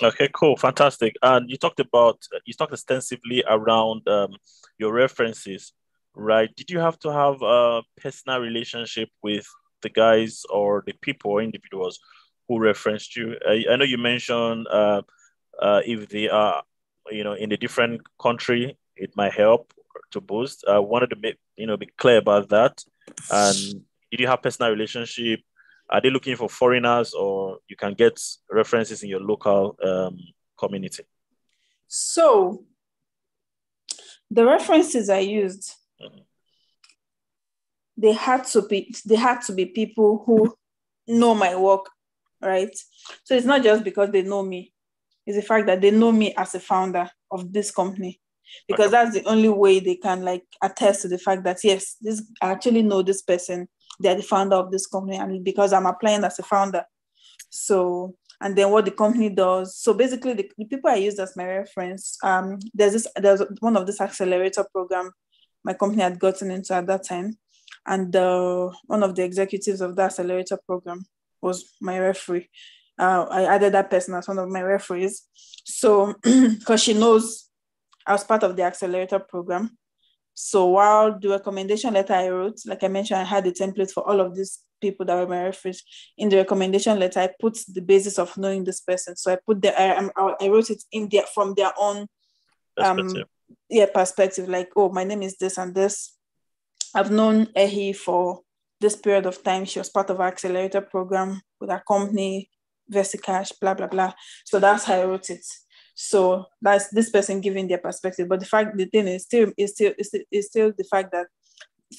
Okay, cool, fantastic. And you talked extensively around your references, right? Did you have to have a personal relationship with the guys or the people or individuals who referenced you? I know you mentioned if they are, in a different country, it might help to boost. I wanted to be clear about that. And did you have personal relationship? Are they looking for foreigners, or you can get references in your local community? So the references I used, Mhm. they had to be people who know my work, right? So it's not just because they know me, it's the fact that they know me as a founder of this company, because Okay. that's the only way they can like attest to the fact that yes, this I actually know this person. They're the founder of this company, and because I'm applying as a founder. So, and then what the company does. So basically, the people I used as my reference, there's one of this accelerator program my company had gotten into at that time, and one of the executives of that accelerator program was my referee. I added that person as one of my referees. So, because she knows I was part of the accelerator program. So while the recommendation letter I wrote, like I mentioned, I had a template for all of these people that were my referees. In the recommendation letter, I put the basis of knowing this person. So I wrote it in their from their own um Perspective. perspective, like, oh, my name is this and this. I've known Ehi for this period of time. She was part of our accelerator program with our company, Versicash, blah, blah, blah. So that's how I wrote it. So that's this person giving their perspective. But the thing is still the fact that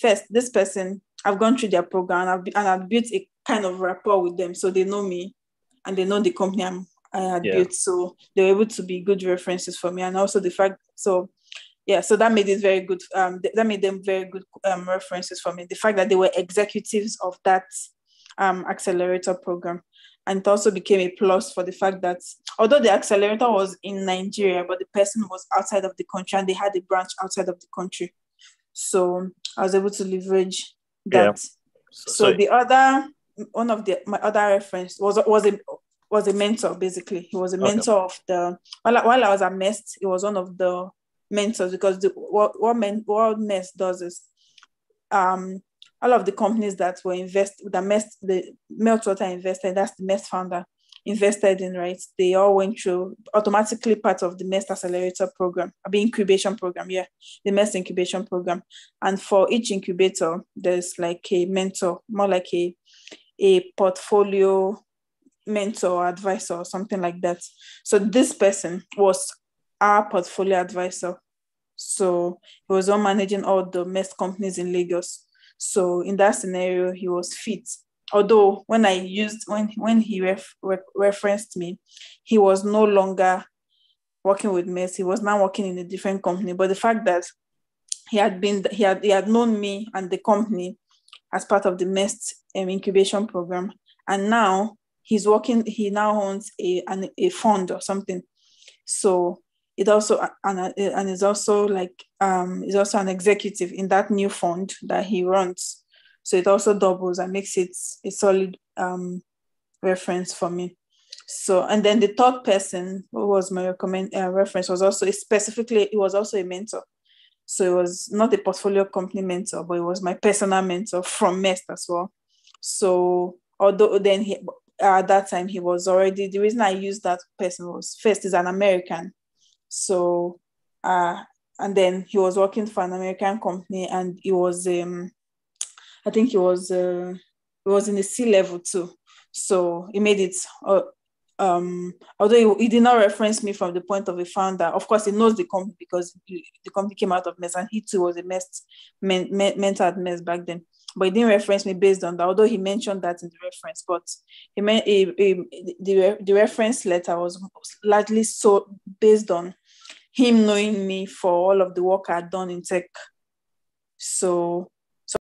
first, this person, I've gone through their program and I've built a kind of rapport with them. So they know me and they know the company I had Yeah. built. So they were able to be good references for me. And also the fact, so yeah, so that made it very good. That made them very good references for me. The fact that they were executives of that accelerator program. And it also became a plus for the fact that although the accelerator was in Nigeria, but the person was outside of the country and they had a branch outside of the country. So I was able to leverage Yeah. that. So So the other one of my other reference was a mentor. Basically, he was a okay. mentor of the while I was at Mest, he was one of the mentors, because what Mest does is um all of the companies that were the Meltwater invested, that's the Mest founder invested in, right? They all went through automatically part of the Mest accelerator program, the incubation program, yeah, the Mest incubation program. And for each incubator, there's like a mentor, more like a portfolio mentor or advisor or something like that. So this person was our portfolio advisor. So he was on managing all the Mest companies in Lagos. So in that scenario, he was fit. Although when he referenced me, he was no longer working with Mest. He was now working in a different company. But the fact that he had known me and the company as part of the Mest incubation program, and now he now owns a fund or something. So it also and is also like is also an executive in that new fund that he runs. So it also doubles and makes it a solid reference for me. So, and then the third person who was my reference was also it was also a mentor. So it was not a portfolio company mentor, but it was my personal mentor from Mest as well. So although then at that time he was already, the reason I used that person was first is an American. So uh and then he was working for an American company, and he was I think he was in the C level too. So he made it although he did not reference me from the point of a founder. Of course, he knows the company because the company came out of Mest, and he too was a mentor at Mest back then. But he didn't reference me based on that, although he mentioned that in the reference. But the reference letter was largely so based on him knowing me for all of the work I had done in tech. So